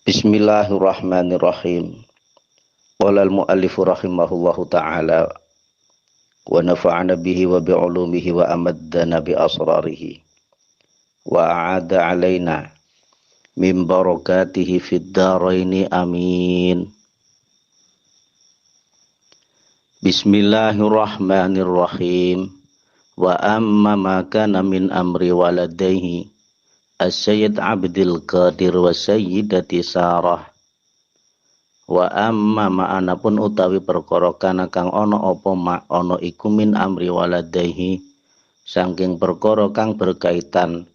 Bismillahirrahmanirrahim. Qala al-mu'allifu rahimahullahu ta'ala wa nafa'ana bihi wa bi'ulumihi wa amaddana bi asrarihi wa a'ada alaina min barakatihi fid daraini amin. Bismillahirrahmanirrahim. Wa amma ma kana min amri waladaihi As-Sayyid Abdul Qadir wa Sayyidati Sarah. Wa amma ma'ana pun utawi perkara kana kang ana apa mak ana iku min amri waladaihi saking perkara kang berkaitan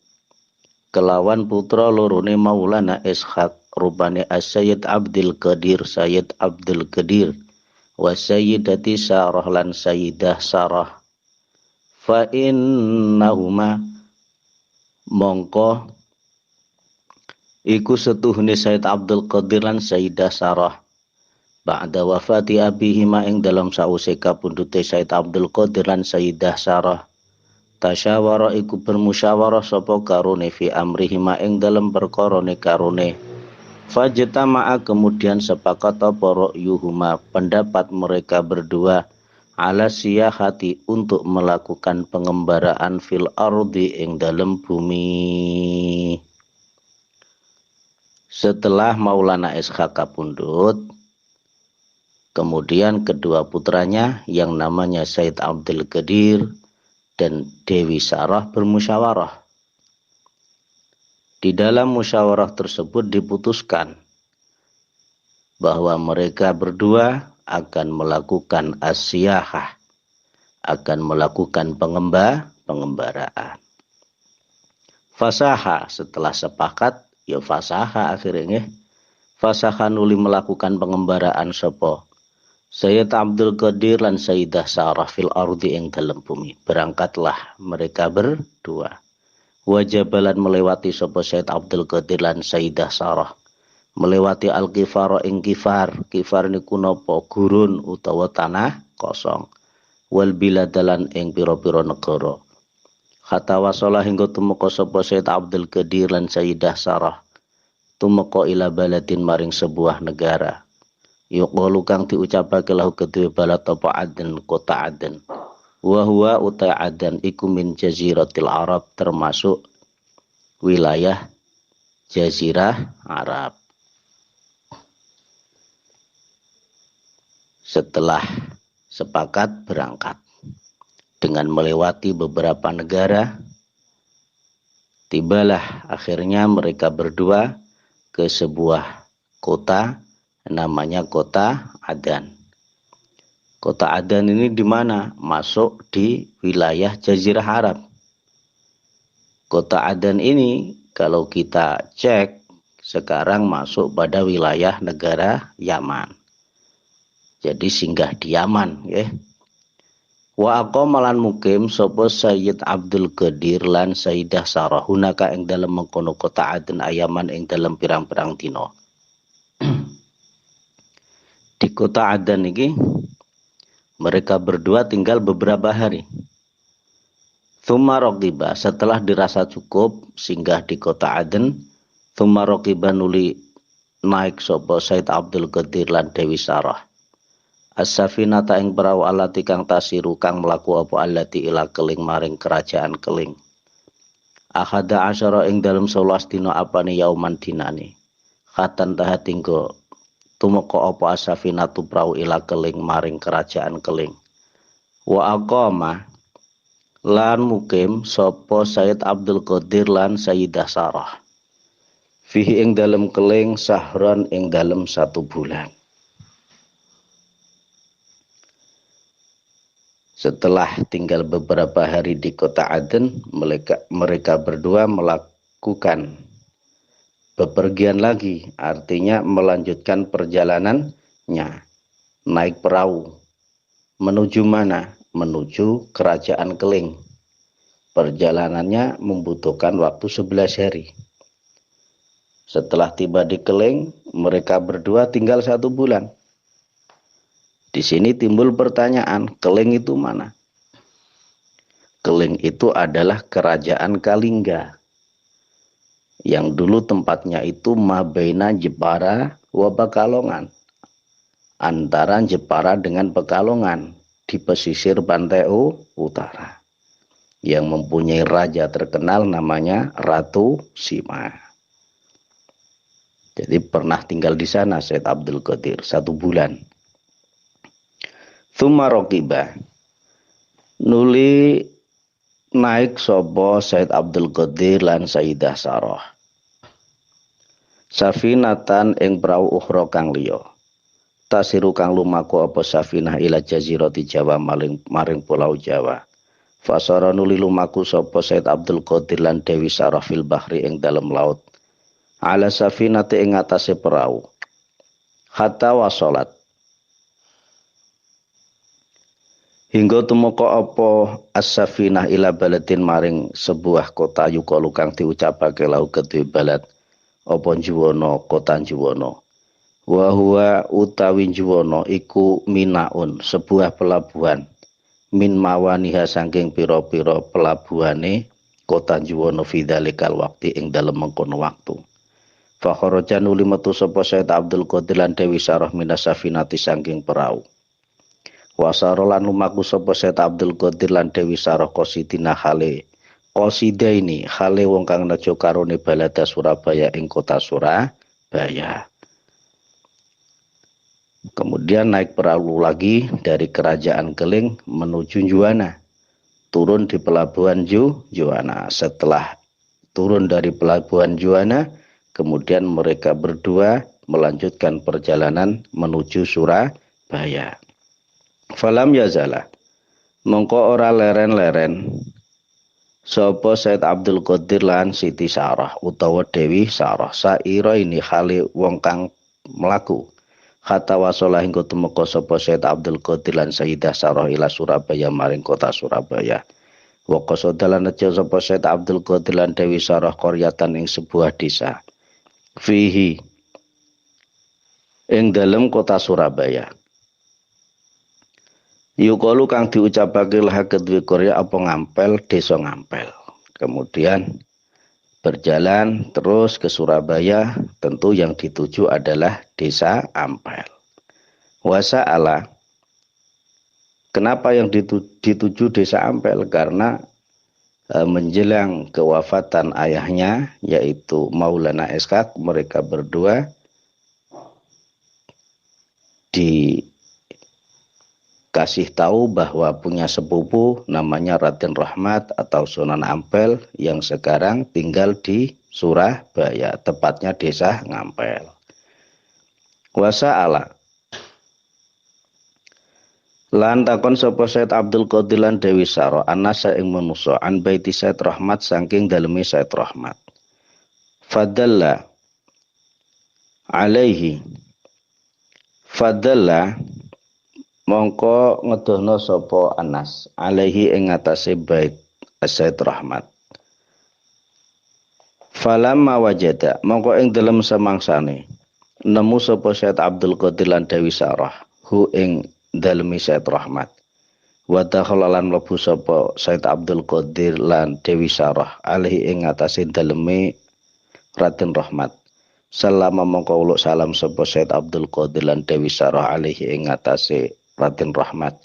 kelawan putra lorone Maulana Ishaq rupane As-Sayyid Abdul Qadir Sayyid Abdul Qadir wa Sayyidati Sarah lan Sayyidah Sarah. Fa innahuma mongko iku setuhune Sayyid Abdul Qadir lan Sayyidah Sarah ba'da wafati abihima ing dalam sause kapundhute Sayyid Abdul Qadir lan Sayyidah Sarah tasyawara iku bermusyawarah sapa karone fi amrihima ing dalam perkarane karone fajtama'a kemudian sepakat apa ra'yuhuma pendapat mereka berdua ala siyahati untuk melakukan pengembaraan fil ardi ing dalam bumi. Setelah Maulana Ishaq kapundhut, kemudian kedua putranya yang namanya Sayyid Abdul Qadir dan Dewi Sarah bermusyawarah. Di dalam musyawarah tersebut diputuskan bahwa mereka berdua akan melakukan asyahah, akan melakukan pengembaraan. Fasaha setelah sepakat, ya fasaha akhirnya. Fasaha nuli melakukan pengembaraan sapa Sayyid Abdul Qadir lan Sayyidah Sarah fil ardi ing dalem bumi. Berangkatlah mereka berdua. Wajabalan melewati sapa Sayyid Abdul Qadir lan Sayyidah Sarah. Melewati al-kifar ing kifar niku napa gurun utawa tanah kosong wal biladalan ing pira-pira negara hatta wasala hingga tumeka sapa Sayyid Abdul Qadir lan Sayyidah Sarah tumeka ila baladin maring sebuah negara yuqalu kang diucapake lahu kedue balad apa Aden kota Aden wa huwa uta Aden iku min jaziratil Arab termasuk wilayah jazirah Arab. Setelah sepakat berangkat dengan melewati beberapa negara, tibalah akhirnya mereka berdua ke sebuah kota namanya kota Adan. Kota Adan ini di mana? Masuk di wilayah Jazirah Arab. Kota Adan ini kalau kita cek sekarang masuk pada wilayah negara Yaman. Jadi singgah di Yaman ya. Wa aqamalan mukim sapa Sayyid Abdul Qadir lan Sayyidah Sarah hunaka ing dalem mengkono kota Aden ayaman ing dalem pirang-pirang dina. Di kota Aden iki mereka berdua tinggal beberapa hari. Tsumma raqiba setelah dirasa cukup singgah di kota Aden, tsumma raqiba nuli naik sapa Sayyid Abdul Qadir lan Dewi Sarah. As-safinata ing perahu alati kang tasiru kang mlaku apa alati ila keling maring kerajaan keling. Ahada asyara ing dalem 11 dina apane yauman dinane. Khatan tahatinggo tumeka apa as-safinatu perahu ila keling maring kerajaan keling. Wa aqama lan mukim sapa Sayyid Abdul Qadir lan Sayyidah Sarah. Fihi ing dalem keling sahron ing dalem 1 bulan. Setelah tinggal beberapa hari di kota Aden, mereka berdua melakukan bepergian lagi, artinya melanjutkan perjalanannya, naik perahu. Menuju mana? Menuju kerajaan Keling. Perjalanannya membutuhkan waktu 11 hari. Setelah tiba di Keling, mereka berdua tinggal 1 bulan. Di sini timbul pertanyaan, Keling itu mana? Keling itu adalah kerajaan Kalingga. yang dulu tempatnya itu Mabaina Jepara wa Pekalongan, antara Jepara dengan Pekalongan di pesisir pantai utara, yang mempunyai raja terkenal namanya Ratu Sima. Jadi pernah tinggal di sana Said Abdul Qadir 1 bulan. Tsumma roqiba, nuli naik sopo Said Abdul Qadir lan Sayyidah Sarah safinatan ing prau ukhra kang liya, tasiru kang lumaku apa safinah ila jazirati Jawa maring pulau Jawa. Fasara nuli lumaku sapa Said Abdul Qadir lan Dewi Sarah fil bahri ing dalem laut, ala safinati ing atase perahu, hatta wasolat, hingga tumeka apa as-safinah ila baladin maring sebuah kota yukalu kang diucapake lau kedue balad apa Juwana, kota Juwana. Wa huwa utawi Juwana iku minaun, sebuah pelabuhan, min mawaniha saking pira-pira pelabuhane kota Juwana fi dzalikal waqti ing dalem mengkono waktu. Fa kharaja nuli metu sapa Said Abdul Qadir lan Dewi Sarah minas safinati saking perahu. Wasara lan lumaku sapa Said Abdul Qadir lan Dewi Sarah qasidina hale qasidaini hale wong kang nejo karone balada Surabaya ing kota Surabaya. Kemudian naik perahu lagi dari kerajaan Keling menuju Juwana, turun di pelabuhan Juwana. Setelah turun dari pelabuhan Juwana, kemudian mereka berdua melanjutkan perjalanan menuju Surabaya. Falam yazala, mongko ora leren-leren sapa Said Abdul Qadir lan Siti Sarah utawa Dewi Sarah saira ini hale wong kang mlaku, hatta wasolah hingga tumeka sapa Said Abdul Qadir lan Sayyidah Sarah ila Surabaya maring kota Surabaya. Wa qasadalan aja sapa Said Abdul Qadir lan Dewi Sarah qaryatan ing sebuah desa fihi ing dalem kota Surabaya. Yukalu kang diucapake lah kedue Korea apa Ngampel, desa Ngampel. Kemudian berjalan terus ke Surabaya, tentu yang dituju adalah desa Ampel. Wasa'ala, kenapa yang dituju desa Ampel? Karena menjelang kewafatan ayahnya yaitu Maulana Ishaq, mereka berdua dikasih tahu bahwa punya sepupu namanya Raden Rahmat atau Sunan Ampel yang sekarang tinggal di Surabaya, tepatnya desa Ngampel. Wasa'ala, lan takon sapa Said Abdul Qadir lan Dewi Sarah anasa ing manusa an baiti Said Rahmat saking daleme Said Rahmat. Fadalla alaihi, fadalla mongko ngedohno sapa Anas alaihi ing atase bait Said Rahmat. Falamma wajada, mongko ing dalem semangsane nemu sapa Said Abdul Qadir lan Dewi Sarah hu ing dalemi Said Rahmat. Wa dakhalan mlebu sapa Said Abdul Qadir lan Dewi Sarah alaihi ing atase daleme Raden Rahmat. Salama mongko uluk salam sapa Said Abdul Qadir lan Dewi Sarah alaihi ing atase Raden Rahmat.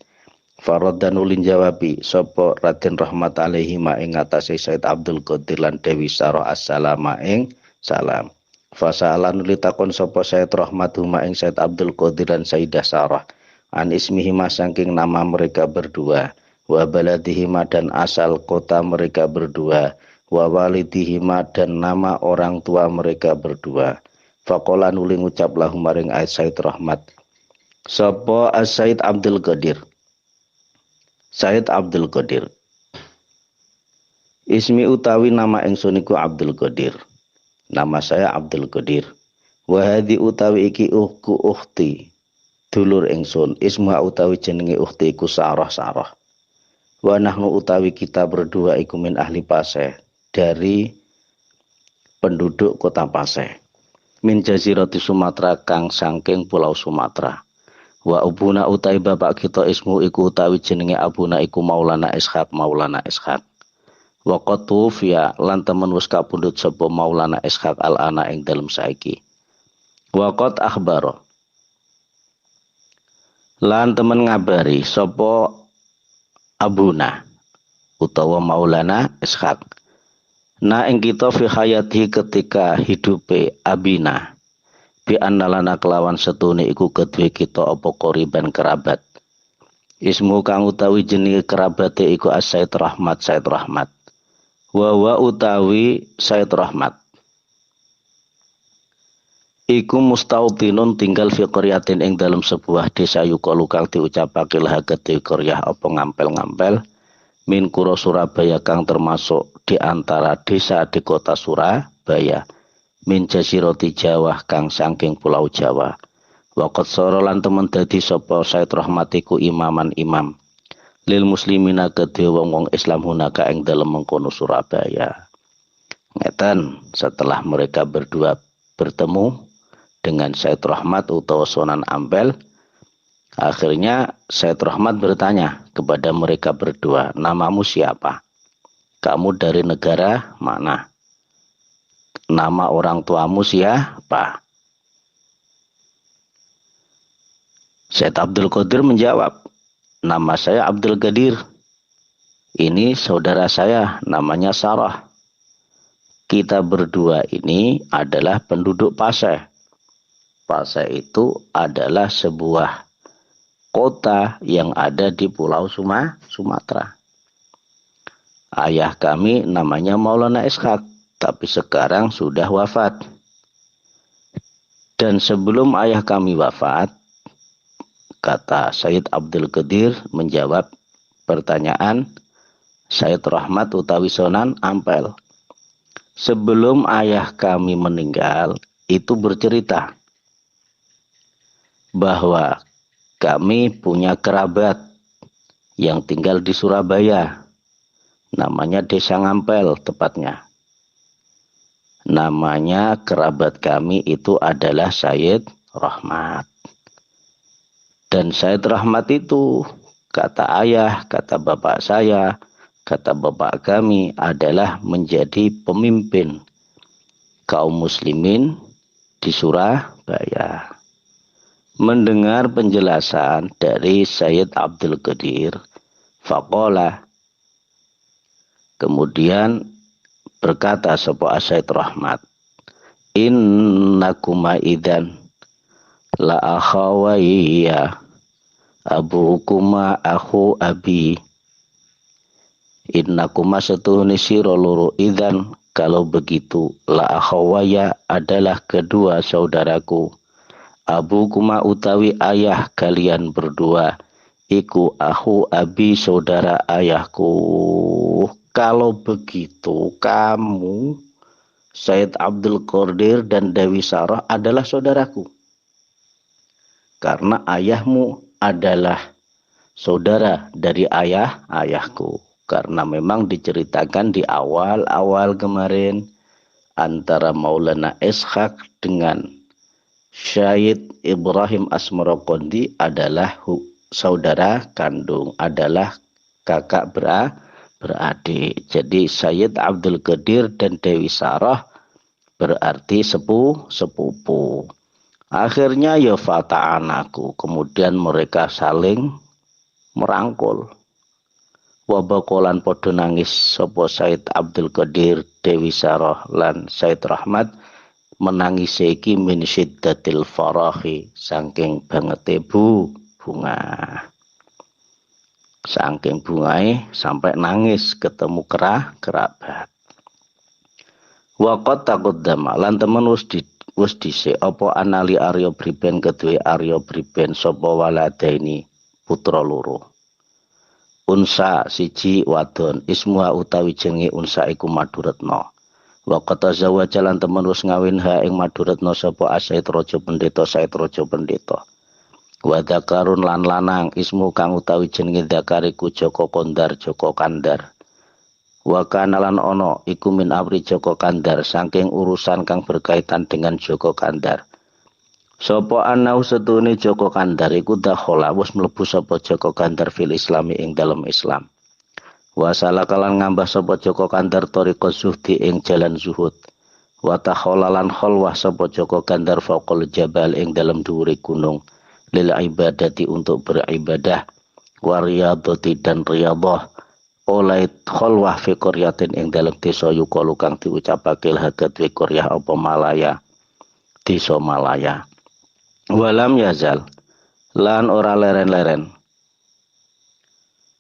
Faraddan ulin jawabi sapa Raden Rahmat alaihi ma ing atase Said Abdul Qadir lan Dewi Sarah assalama ing salam. Fasalan litakon sapa Said Rahmat huma ing Said Abdul Qadir lan Sayyidah Sarah an ismihima saking nama mereka berdua, wa baladihima dan asal kota mereka berdua, wa walidihima dan nama orang tua mereka berdua. Faqala nuli ngucap lahum maring Said Rahmat sapa Said Abdul Qadir, Said Abdul Qadir, ismi utawi nama ingsun iku Abdul Qadir, nama saya Abdul Qadir. Wa hadhi utawi iki ukhti, dulur ingsun, ismuha utawi jenenge ukhti iku Sarah. Wa nahnu utawi kita berdua iku min ahli Paseh, dari penduduk kota Paseh, min jazirati Sumatera kang saking pulau Sumatera. Wa abuna utawi bapak kita ismu iku utawi jenenge abuna iku Maulana Ishaq. Wa qad tufiya lan temen wis kapundhut sapa Maulana Ishaq al-ana ing dalem saiki. Wa qad akhbara lan temen ngabari sapa abuna utawa Maulana Ishaq na ing kita fi hayati ketika hidupe abina bi annalana kelawan setune iku kedue kita apa qoriban kerabat. Ismu kang utawi jenenge kerabate iku Said Rahmat Said Rahmat. Wa utawi Said Rahmat iku mustautinun tinggal fi qaryatin ing dalam sebuah desa yukalu kang diucapake lah kedhe qaryah apa ngampel-ngampel min kura Surabaya kang termasuk di antara desa di kota Surabaya min jasiroti Jawa kang saking pulau Jawa. Waqat soro lan temen dadi sapa Said Rahmat iku imaman imam lil muslimina kedhe wong-wong Islam hunaka ing dalem mengkono Surabaya. Ngeten setelah mereka berdua bertemu dengan Said Rahmat utawa Sunan Ampel, akhirnya Said Rahmat bertanya kepada mereka berdua, namamu siapa? Kamu dari negara mana? Nama orang tuamu siapa? Said Abdul Qadir menjawab, nama saya Abdul Qadir. Ini saudara saya, namanya Sarah. Kita berdua ini adalah penduduk Paseh. Paseh itu adalah sebuah kota yang ada di Pulau Sumatera. Ayah kami namanya Maulana Ishaq, tapi sekarang sudah wafat. Dan sebelum ayah kami wafat, kata Said Abdul Qadir menjawab pertanyaan Said Rahmat utawi Sunan Ampel. Sebelum ayah kami meninggal, itu bercerita bahwa kami punya kerabat yang tinggal di Surabaya. Namanya Desa Ngampel tepatnya. Namanya kerabat kami itu adalah Said Rahmat. Dan Said Rahmat itu, kata ayah, kata bapak saya, kata bapak kami adalah menjadi pemimpin kaum muslimin di Surabaya. Mendengar penjelasan dari Said Abdul Qadir, faqala, kemudian berkata sapa Said Rahmat, innakuma idan la akhawaiya abukuma akhu abi. Innakuma setuhuni siro loro idan kalau begitu la akhawaya adalah kedua saudaraku. Abukuma utawi ayah kalian berdua iku akhu abi saudara ayahku. Kalau begitu kamu Said Abdul Qadir dan Dewi Sarah adalah saudaraku. Karena ayahmu adalah saudara dari ayahku. Karena memang diceritakan di awal-awal kemarin antara Maulana Ishaq dengan Syed Ibrahim Asmarokondi adalah saudara kandung, adalah kakak beradik. Jadi Sayyid Abdul Qadir dan Dewi Sarah berarti sepupu. Akhirnya ya fata'anaku, kemudian mereka saling merangkul. Wabakolan podo nangis sapa Said Abdul Qadir, Dewi Sarah lan Said Rahmat menangis iki min syiddatil farahi, saking bangete bunga. Saking bungae sampai nangis ketemu kerabat. Waqat taqaddama lan temen wis dhisik apa anali Arya Briben kedue Arya Briben sapa waladaini putra loro. Unsa siji wadon ismuha utawi jenenge Unsa iku Maduretna. Wa qata zawaja lan temen wis ngawin ha ing Maduretna sapa Said Raja Pendeta Said Raja Pendeta. Wa dzakarun lan lanang ismu kang utawi jenenge Dzakar iku Joko Kondar Joko Kandar. Wa kana lan ana iku min amri Joko Kandar saking urusan kang berkaitan dengan Joko Kandar. Sapa anau setune Joko Kandar iku dakhala wis mlebu sapa Joko Kandar fil Islami ing dalam Islam. Wa salakalan ngambah sapa Joko Kandar tariqa zuhdi ing jalan zuhud. Wa takholalan kholwah sapa Joko Kandar faqul jabal ing dalam dhuwure gunung lil ibadati untuk beribadah wa riyadati dan riyadhah oleh kholwah fi qaryatin ing dalam desa yukalu kang diucapake hadat fi qaryah apa Malaya desa Malaya. Walam yazal lan ora leren-leren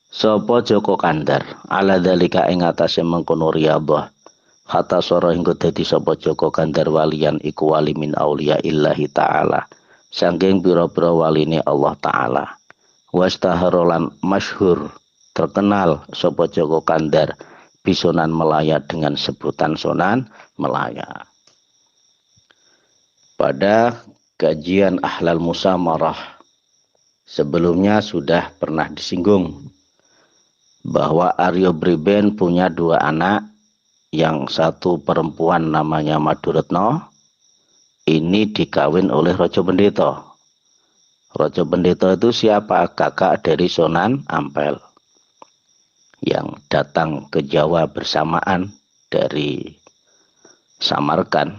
sapa Joko Kandar ala dalika ing atase mengkono riyadhah hatta sora hingga dadi sapa Joko Kandar walian iku wali min auliya illahi ta'ala saking pira-pira waline Allah taala. Wastaharolan masyhur terkenal sapa Joko Kandar bisonan Melaya dengan sebutan Sunan Melaya. Pada kajian Ahlal Musamarah sebelumnya sudah pernah disinggung bahwa Aryo Briben punya dua anak, yang satu perempuan namanya Maduretno, ini dikawin oleh Raja Pendeta. Raja Pendeta itu siapa? Kakak dari Sunan Ampel yang datang ke Jawa bersamaan dari Samarkand.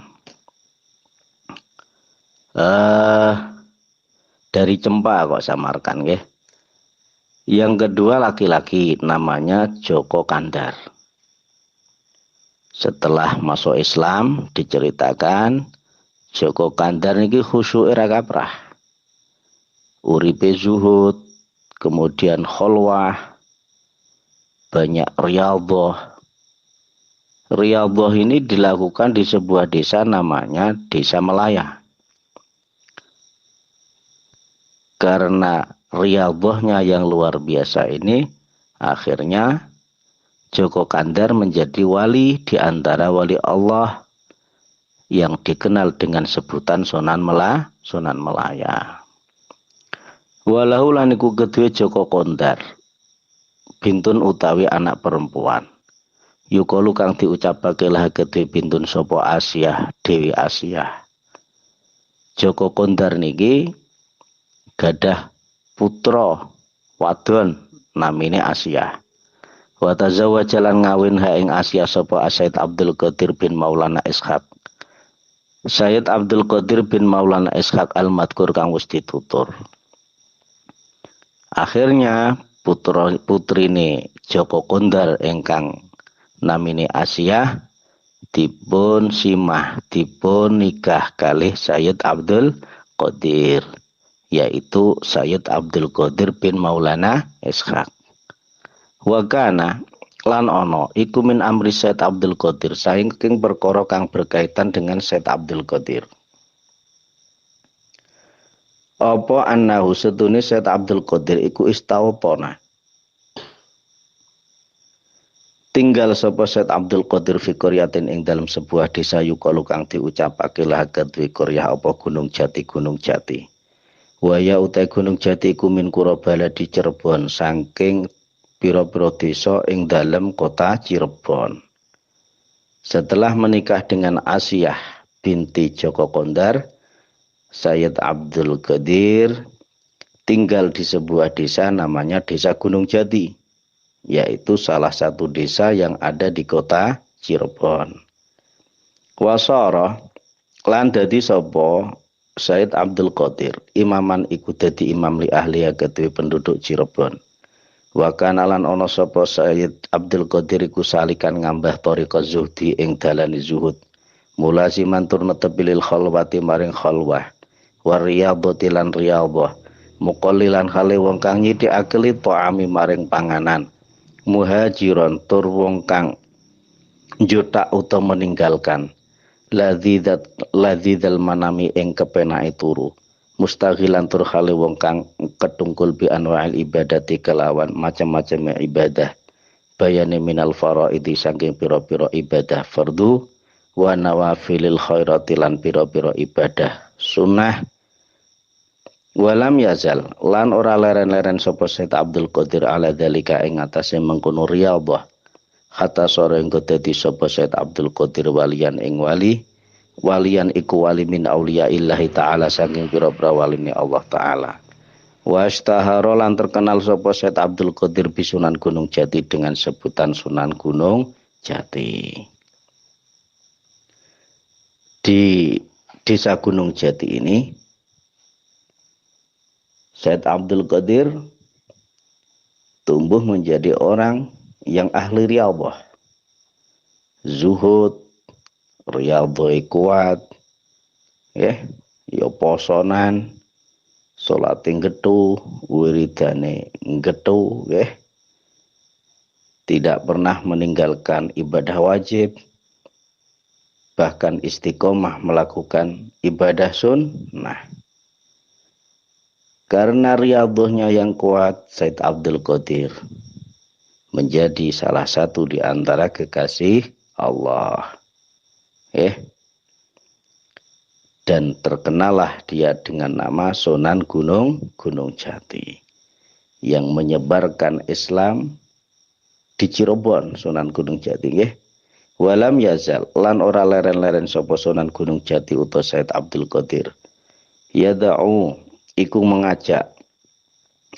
Dari Cempa kok Samarkand ya. Yang kedua laki-laki namanya Joko Kandar. Setelah masuk Islam diceritakan Joko Kandar niki khusyuk ra kaprah. Uripe zuhud, kemudian kholwah, banyak riyadhah. Riyadhah ini dilakukan di sebuah desa namanya Desa Melaya. Karena riyadhahnya yang luar biasa ini, akhirnya Joko Kandar menjadi wali di antara wali Allah yang dikenal dengan sebutan Sunan Melaya. Walahu laniku kedue Joko Kandar bintun utawi anak perempuan. Yukalu kang diucapake lah kedue bintun sapa Asyah, Dewi Asyah. Joko Kandar niki gadah putra wadon namine Asyah. Wa tazawwaja lan ngawin ha ing Asyah sapa Sayyid Abdul Qadir bin Maulana Ishaq. Sayyid Abdul Qadir bin Maulana Ishaq al-Madkur kang wis ditutur. Akhirnya putrine Joko Kandar ingkang namine Asyah dipun simah, dipun nikah kalih Sayyid Abdul Qadir, yaitu Sayyid Abdul Qadir bin Maulana Ishaq. Wa kana lan ono iku min amri Sayyid Abdul Qadir saking perkara kang berkaitan dengan Sayyid Abdul Qadir. Apa annahu setune Sayyid Abdul Qadir iku istawpona. Tinggal sapa Sayyid Abdul Qadir fi qaryatin ing dalam sebuah desa yukalu kang diucapake lagat wi qaryah apa Gunung Jati. Waya utai Gunung Jati iku min Kurabala di Cirebon saking pira-pira desa ing dalam kota Cirebon. Setelah menikah dengan Asyah binti Joko Kandar, Sayyid Abdul Qadir tinggal di sebuah desa namanya Desa Gunung Jati, yaitu salah satu desa yang ada di kota Cirebon. Wasara lan dadi sapa Sayyid Abdul Qadir imaman iku dadi imam li ahli kedue penduduk Cirebon. Wa kana lan ana sapa Sayyid Abdul Qadir iku salikan ngambah thariqa zuhdi ing dalane zuhud. Mulaziman tur netepilil khalwati maring khalwah. Wa riyadhati lan riyadhah. Muqallilan khale wong kang nyithikake li ta'ami maring panganan. Muhajiron tur wong kang njutak utawa meninggalkan. Ladzidal manami ing kepenake turu. Mustaghilan tur khale wong kang ketungkul bi anwa'il ibadati kelawan macam-macam ibadah. Bayane minal faraidi saking pira-pira ibadah fardu wa nawafilil khairati lan pira-pira ibadah sunnah. Walam yazal lan ora leren-leren sapa Sayyid Abdul Qadir ala dalika ing atase mengkono riyadhah. Hatta sore engko dadi sapa Sayyid Abdul Qadir walian ing walian iku wali min auliya illahi ta'ala saking pira-pira waline Allah taala. Washtahara lan terkenal sapa Said Abdul Qadir bi Sunan Gunung Jati dengan sebutan Sunan Gunung Jati. Di Desa Gunung Jati ini Said Abdul Qadir tumbuh menjadi orang yang ahli riyadhah. Zuhud, riyadhah kuat, ya posonan, salat gethu, wiridane gethu, tidak pernah meninggalkan ibadah wajib, bahkan istiqomah melakukan ibadah sunnah. Karena riyadhahnya yang kuat, Said Abdul Qadir menjadi salah satu di antara kekasih Allah. Dan terkenalah dia dengan nama Sunan Gunung Jati yang menyebarkan Islam di Cirebon. Sunan Gunung Jati walam yazal lan ora leren-leren sapa Sunan Gunung Jati utawa Said Abdul Qadir yad'u iku mengajak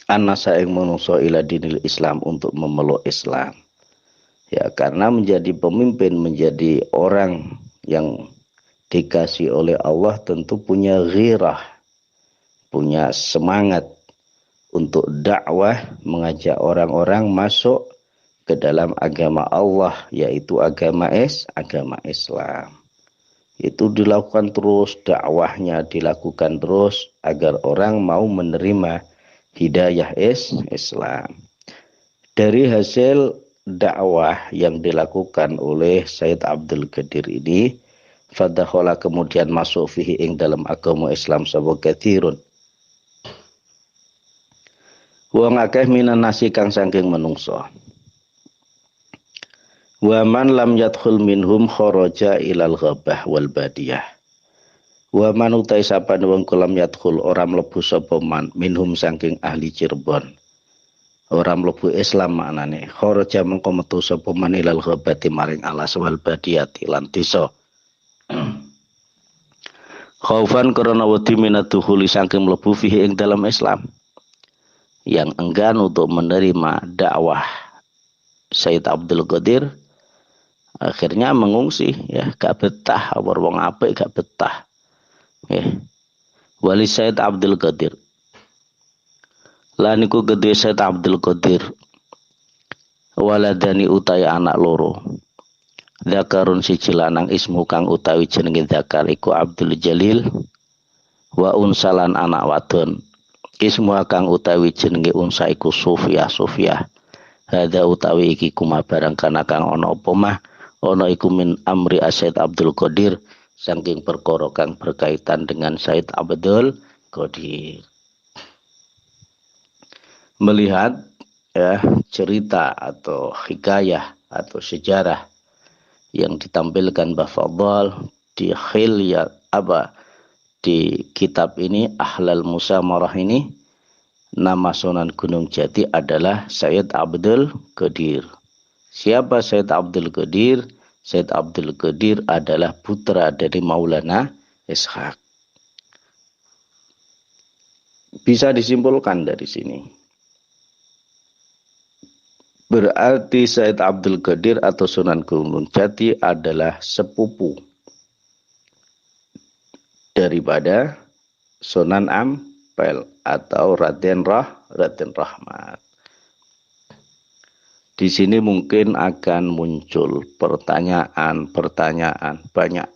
anasa ing manungsa ila dinil Islam untuk memeluk Islam. Ya, karena menjadi pemimpin, menjadi orang yang dikasih oleh Allah tentu punya ghirah, punya semangat untuk dakwah, mengajak orang-orang masuk ke dalam agama Allah, yaitu agama Islam. Itu dilakukan terus, dakwahnya dilakukan terus agar orang mau menerima hidayah Islam. Dari hasil dakwah yang dilakukan oleh Said Abdul Qadir ini, fadakhala kemudian masuk fihi ing dalam agama Islam sapa katsirun. Wong akeh minan nasi kang saking menungso. Wa man lam yadkhul minhum kharaja ilal ghabah wal badiyah. Wa man utai sapa wong lam yadkhul ora mlebu sapa man minhum saking ahli Cirebon. Ora mlebu Islam maknane. Kharaja mengko metu sapa man ilal ghabati maring alas wal badiyati lan desa. Khaufan karena wedi minatuhuli saking mlebu fihi ing dalam Islam. Yang enggan untuk menerima dakwah Said Abdul Qadir akhirnya mengungsi, gak betah, wong apik gak betah. Wali Said Abdul Qadir. Lan iku gedhe Said Abdul Qadir. Waladani utai anak loro. Zakarun siji lanang ismu kang utawi jenenge zakar iku Abdul Jalil wa unsalan anak wadon ismu kang utawi jenenge unsa iku Sufyah. Hadza utawi iki kuma barang kana kang ana apa mah ana iku min amri Said Abdul Qadir saking perkara kang berkaitan dengan Said Abdul Qadir. Melihat cerita atau hikayah atau sejarah yang ditampilkan Bafadhal di di kitab ini Ahlal Musamarah ini, nama Sunan Gunung Jati adalah Said Abdul Qadir. Siapa Said Abdul Qadir? Said Abdul Qadir adalah putra dari Maulana Ishaq. Bisa disimpulkan dari sini. Berarti Said Abdul Qadir atau Sunan Gunung Jati adalah sepupu daripada Sunan Ampel atau Raden Rahmat. Di sini mungkin akan muncul pertanyaan banyak.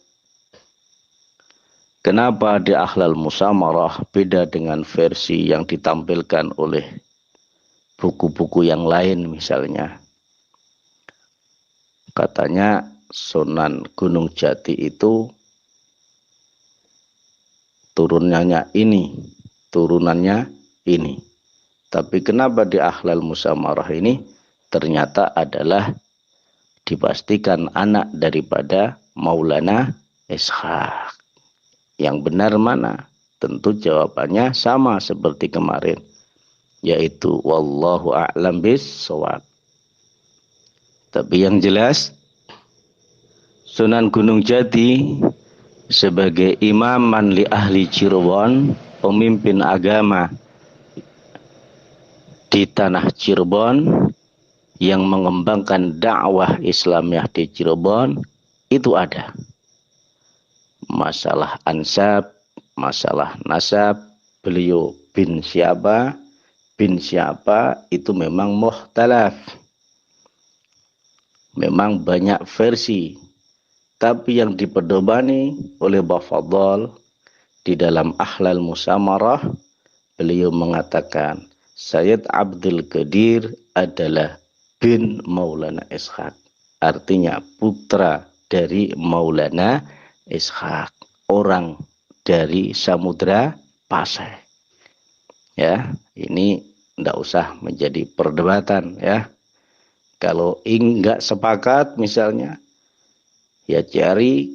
Kenapa di Ahlal Musamarah beda dengan versi yang ditampilkan oleh buku-buku yang lain misalnya? Katanya Sunan Gunung Jati itu turunannya ini. Tapi kenapa di Ahlal Musamarah ini ternyata adalah dipastikan anak daripada Maulana Ishaq? Yang benar mana? Tentu jawabannya sama seperti kemarin, yaitu wallahu a'lam bis-shawab. Tapi yang jelas Sunan Gunung Jati sebagai imam li ahli Cirebon, pemimpin agama di tanah Cirebon yang mengembangkan dakwah Islamiyah di Cirebon itu ada. Masalah ansab, masalah nasab, beliau bin siapa itu memang mukhtalaf. Memang banyak versi. Tapi yang dipedomani oleh Bafadhal di dalam Ahlal Musamarah, beliau mengatakan Sayyid Abdul Qadir adalah bin Maulana Ishaq. Artinya putra dari Maulana Ishaq. Orang dari Samudra Pasai. Ya, ini tidak usah menjadi perdebatan ya. Kalau enggak sepakat misalnya, ya cari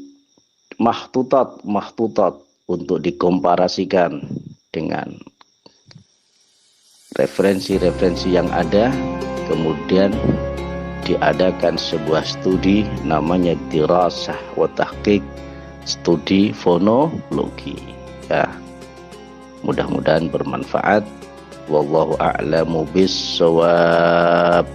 mahtutat untuk dikomparasikan dengan referensi-referensi yang ada, kemudian diadakan sebuah studi namanya dirasah wa tahqiq, studi fonologi ya. Mudah-mudahan bermanfaat. Wallahu a'lamu bis-shawab.